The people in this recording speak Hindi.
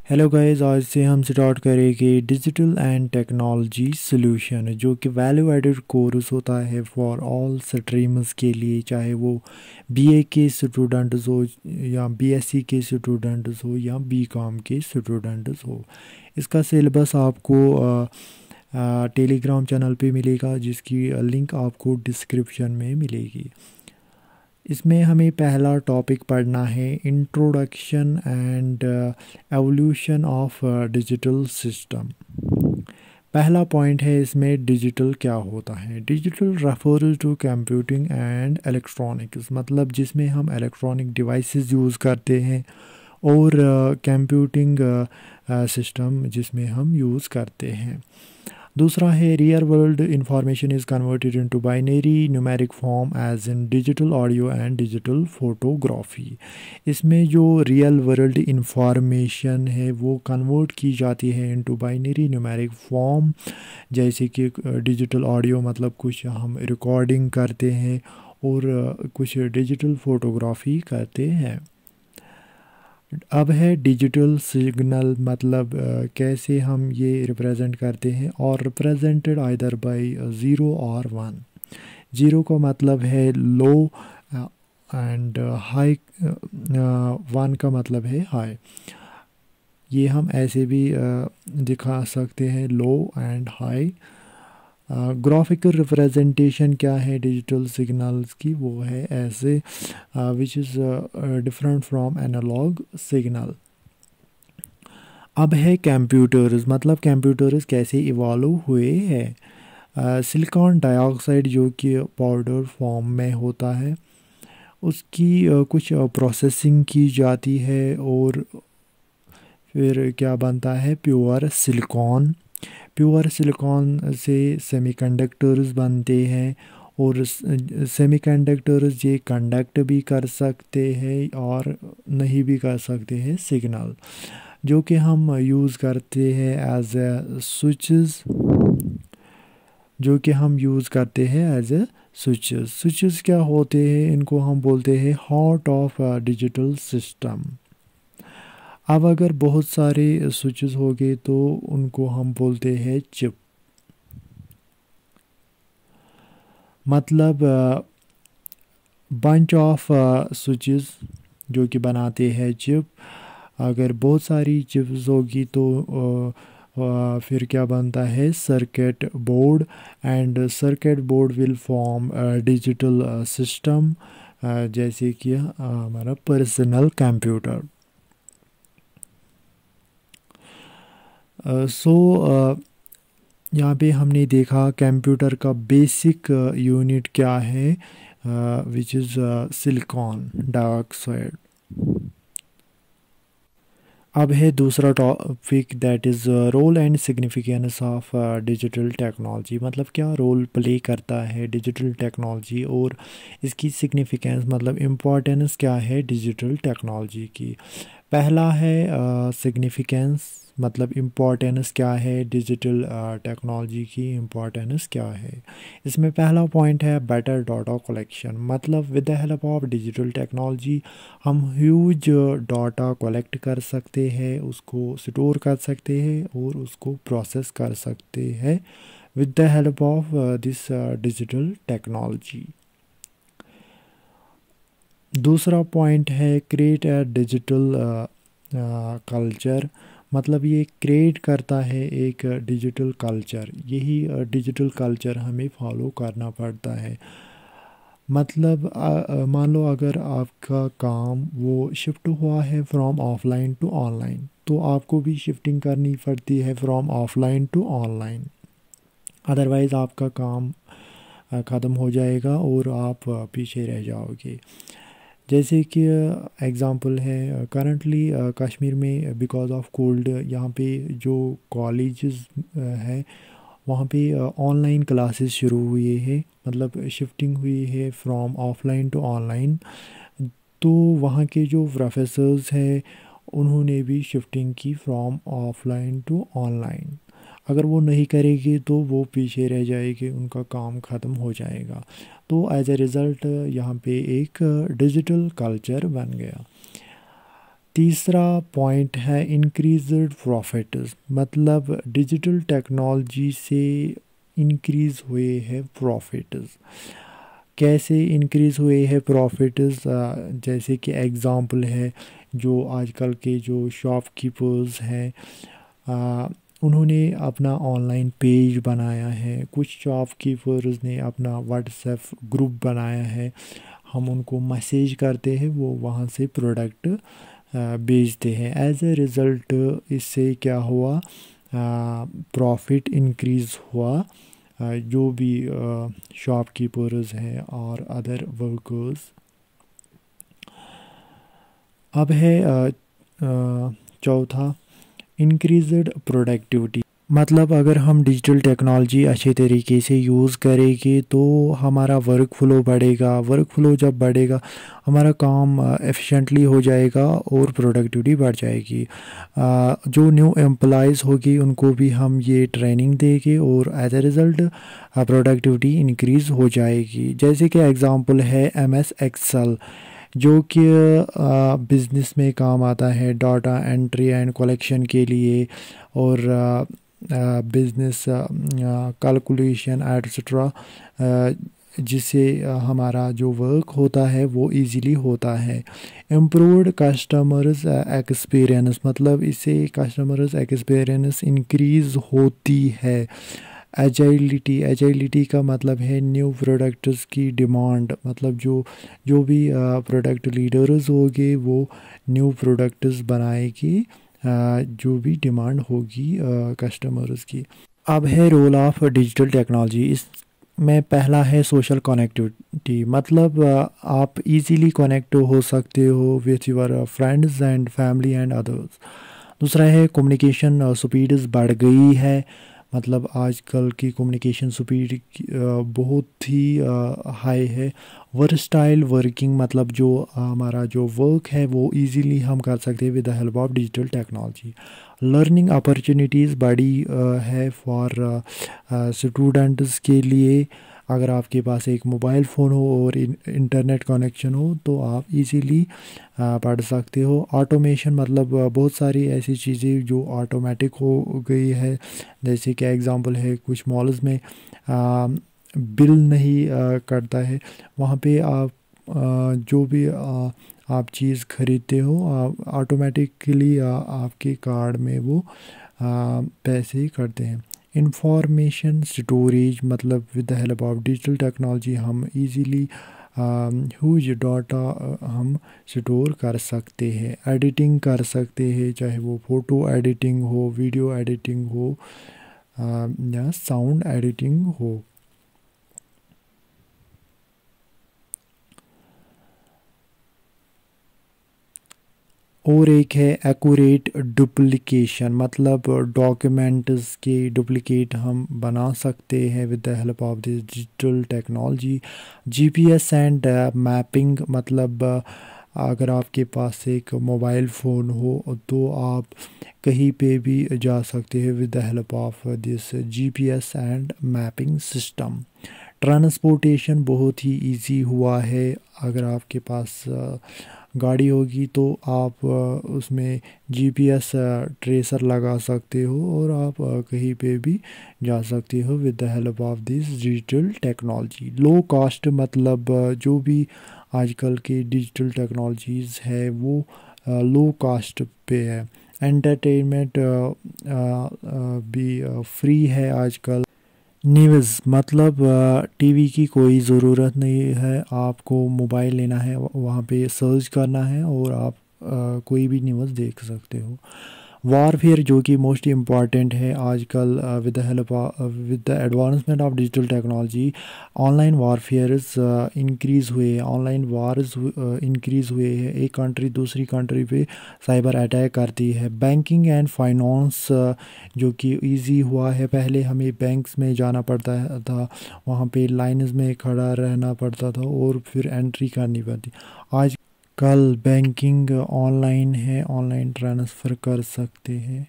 हेलो गाइस, आज से हम स्टार्ट करेंगे डिजिटल एंड टेक्नोलॉजी सॉल्यूशन, जो कि वैल्यू एडेड कोर्स होता है फॉर ऑल स्ट्रीम्स के लिए, चाहे वो बीए के स्टूडेंट्स हो या बीएससी के स्टूडेंट्स हो या बीकॉम के स्टूडेंट्स हो। इसका सिलेबस आपको टेलीग्राम चैनल पे मिलेगा, जिसकी लिंक आपको डिस्क्रिप्शन में मिलेगी। इसमें हमें पहला टॉपिक पढ़ना है, introduction and evolution of digital system. पहला पॉइंट है इसमें, डिजिटल क्या होता है। Digital refers to computing and electronics, मतलब जिसमें हम इलेक्ट्रॉनिक डिवाइसेस यूज़ करते हैं और कंप्यूटिंग सिस्टम जिसमें हम यूज़ करते हैं। दूसरा है, real world information is converted into binary numeric form as in digital audio and digital photography. इसमें जो रियल वर्ल्ड इंफॉर्मेशन है वो कन्वर्ट की जाती है इनटू बाइनरी न्यूमेरिक फॉर्म, जैसे कि डिजिटल ऑडियो मतलब कुछ हम रिकॉर्डिंग करते हैं और कुछ डिजिटल फोटोग्राफी करते हैं। अब है डिजिटल सिग्नल, मतलब कैसे हम ये रिप्रेजेंट करते हैं, और रिप्रेजेंटेड आइदर बाय ज़ीरो और वन। ज़ीरो का मतलब है लो एंड हाई, वन का मतलब है हाई। ये हम ऐसे भी दिखा सकते हैं, low and high. Graphical representation क्या है डिजिटल सिग्नल्स की, वो है ऐसे, which is different from analog signal. अब है कंप्यूटर्स, मतलब कंप्यूटर्स कैसे इवॉल्व हुए हैं। सिलिकॉन डाइऑक्साइड जो कि पाउडर फॉर्म में होता है, उसकी कुछ प्रोसेसिंग की जाती है और फिर क्या बनता है, प्योर सिलिकॉन। प्योर सिलिकॉन से सेमीकंडक्टर्स बनते हैं और सेमीकंडक्टर्स ये कंडक्ट भी कर सकते हैं और नहीं भी कर सकते हैं सिग्नल, जो कि हम यूज़ करते हैं एज ए स्विचेस, जो कि हम यूज़ करते हैं एज ए स्विचेस। स्विचेस क्या होते हैं, इनको हम बोलते हैं हार्ट ऑफ डिजिटल सिस्टम। अब अगर बहुत सारे स्विचेस हो गए तो उनको हम बोलते हैं चिप, मतलब बंच ऑफ स्विचेस जो कि बनाते हैं चिप। अगर बहुत सारी चिप्स होगी तो फिर क्या बनता है, circuit board, and circuit board will form digital system, जैसे कि हमारा पर्सनल कंप्यूटर। यहाँ पे हमने देखा कंप्यूटर का बेसिक यूनिट क्या है, विच इज़ सिलिकॉन डाइऑक्साइड। अब है दूसरा topic, that is role and significance of digital technology, मतलब क्या रोल प्ले करता है डिजिटल टेक्नोलॉजी और इसकी सिग्निफिकेंस, मतलब इम्पोर्टेंस क्या है डिजिटल टेक्नोलॉजी की। पहला है सिग्निफिकेंस, मतलब इम्पोर्टेंस क्या है डिजिटल टेक्नोलॉजी की, इम्पोर्टेंस क्या है। इसमें पहला पॉइंट है बेटर डाटा कलेक्शन, मतलब with the help of digital technology हम ह्यूज डाटा कलेक्ट कर सकते हैं, उसको स्टोर कर सकते हैं और उसको प्रोसेस कर सकते हैं with the help of this digital technology. दूसरा पॉइंट है क्रिएट अ डिजिटल कल्चर, मतलब ये क्रिएट करता है एक डिजिटल कल्चर। यही डिजिटल कल्चर हमें फॉलो करना पड़ता है। मतलब मान लो अगर आपका काम वो शिफ्ट हुआ है फ्रॉम ऑफलाइन टू ऑनलाइन, तो आपको भी शिफ्टिंग करनी पड़ती है from offline to online, otherwise आपका काम ख़त्म हो जाएगा और आप पीछे रह जाओगे। जैसे कि एग्ज़ाम्पल है, करंटली कश्मीर में बिकॉज ऑफ कोल्ड, यहाँ पे जो कॉलेजेस है वहाँ पे ऑनलाइन क्लासेस शुरू हुए हैं, मतलब शिफ्टिंग हुई है फ्रॉम ऑफलाइन टू ऑनलाइन। तो वहाँ के जो प्रोफेसर्स हैं उन्होंने भी शिफ्टिंग की फ्रॉम ऑफलाइन टू ऑनलाइन। अगर वो नहीं करेगी तो वो पीछे रह जाएगी, उनका काम ख़त्म हो जाएगा। तो एज ए रिज़ल्ट यहाँ पे एक डिजिटल कल्चर बन गया। तीसरा पॉइंट है इंक्रीज्ड प्रॉफिट्स, मतलब डिजिटल टेक्नोलॉजी से इंक्रीज़ हुए हैं प्रॉफिट्स। कैसे इंक्रीज़ हुए हैं प्रॉफिट्स? जैसे कि एग्ज़ाम्पल है, जो आजकल के जो शॉपकीपर्स हैं, उन्होंने अपना ऑनलाइन पेज बनाया है, कुछ शॉपकीपर्स ने अपना व्हाट्सएप ग्रुप बनाया है, हम उनको मैसेज करते हैं, वो वहाँ से प्रोडक्ट बेचते हैं। एज ए रिज़ल्ट इससे क्या हुआ, प्रॉफिट इंक्रीज़ हुआ। जो भी शॉपकीपर्स हैं और अदर वर्कर्स। अब है चौथा, इंक्रीज्ड प्रोडक्टिविटी, मतलब अगर हम डिजिटल टेक्नोलॉजी अच्छे तरीके से यूज़ करेंगे तो हमारा वर्क फ्लो बढ़ेगा। वर्क फ्लो जब बढ़ेगा, हमारा काम एफिशिएंटली हो जाएगा और प्रोडक्टिविटी बढ़ जाएगी। जो न्यू एम्प्लॉयज़ होगी उनको भी हम ये ट्रेनिंग देंगे और as a result productivity increase हो जाएगी। जैसे कि एग्ज़ाम्पल है MS एक्सेल, जो कि बिज़नेस में काम आता है डाटा एंट्री एंड कलेक्शन के लिए, और बिज़नेस कैलकुलेशन एट्सेट्रा, जिससे हमारा जो वर्क होता है वो इजीली होता है। इम्प्रूव्ड कस्टमर्स एक्सपीरियंस, मतलब इससे कस्टमर्स एक्सपीरियंस इंक्रीज़ होती है। एजाइलिटी का मतलब है न्यू प्रोडक्ट्स की डिमांड, मतलब जो भी प्रोडक्ट लीडर्स होंगे वो न्यू प्रोडक्ट्स बनाएगी, जो भी डिमांड होगी कस्टमर्स की। अब है रोल ऑफ डिजिटल टेक्नोलॉजी। इसमें पहला है सोशल कनेक्टिविटी, मतलब आप इजीली कनेक्ट हो सकते हो with your friends and family and others. दूसरा है कम्युनिकेशन स्पीड्स बढ़ गई है, मतलब आजकल की कम्युनिकेशन स्पीड बहुत ही हाई है। वर्सटाइल वर्किंग, मतलब जो हमारा जो वर्क है वो इजीली हम कर सकते हैं with the help of digital technology. Learning opportunities बड़ी है फॉर स्टूडेंट्स के लिए। अगर आपके पास एक मोबाइल फ़ोन हो और इंटरनेट कनेक्शन हो तो आप इजीली पढ़ सकते हो। ऑटोमेशन, मतलब बहुत सारी ऐसी चीज़ें जो ऑटोमेटिक हो गई है, जैसे कि एग्ज़ाम्पल है कुछ मॉल्स में बिल नहीं करता है, वहाँ पे आप जो भी आप चीज़ खरीदते हो ऑटोमेटिकली आपके कार्ड में वो पैसे करते हैं। इंफॉर्मेशन स्टोरेज, मतलब with the help of digital technology हम इजीली ह्यूज डाटा हम स्टोर कर सकते हैं। एडिटिंग कर सकते हैं, चाहे वो फ़ोटो एडिटिंग हो, वीडियो एडिटिंग हो, या साउंड एडिटिंग हो। और एक है एक्यूरेट डुप्लिकेशन, मतलब डॉक्यूमेंट्स के डुप्लिकेट हम बना सकते हैं with the help of this digital technology. GPS and mapping, मतलब अगर आपके पास एक मोबाइल फ़ोन हो तो आप कहीं पे भी जा सकते हैं with the help of this GPS and mapping system. Transportation बहुत ही इजी हुआ है। अगर आपके पास गाड़ी होगी तो आप उसमें GPS ट्रेसर लगा सकते हो और आप कहीं पे भी जा सकते हो with the help of this digital technology. Low cost, मतलब जो भी आजकल के डिजिटल टेक्नोलॉजीज़ है वो लो कॉस्ट पे है। एंटरटेनमेंट भी फ्री है आजकल। न्यूज़, मतलब टीवी की कोई ज़रूरत नहीं है, आपको मोबाइल लेना है, वहाँ पे सर्च करना है और आप कोई भी न्यूज़ देख सकते हो। वारफेयर, जो कि मोस्ट इम्पॉर्टेंट है आजकल with the help with the advancement of digital technology, online warfares increase हुए, ऑनलाइन वार्स इंक्रीज़ हुए हैं। एक कंट्री दूसरी कंट्री पे साइबर अटैक करती है। बैंकिंग एंड फाइनेंस, जो कि इजी हुआ है। पहले हमें बैंक्स में जाना पड़ता था, वहाँ पे लाइन्स में खड़ा रहना पड़ता था और फिर एंट्री करनी पड़ती। आज कल बैंकिंग ऑनलाइन है, ऑनलाइन ट्रांसफ़र कर सकते हैं।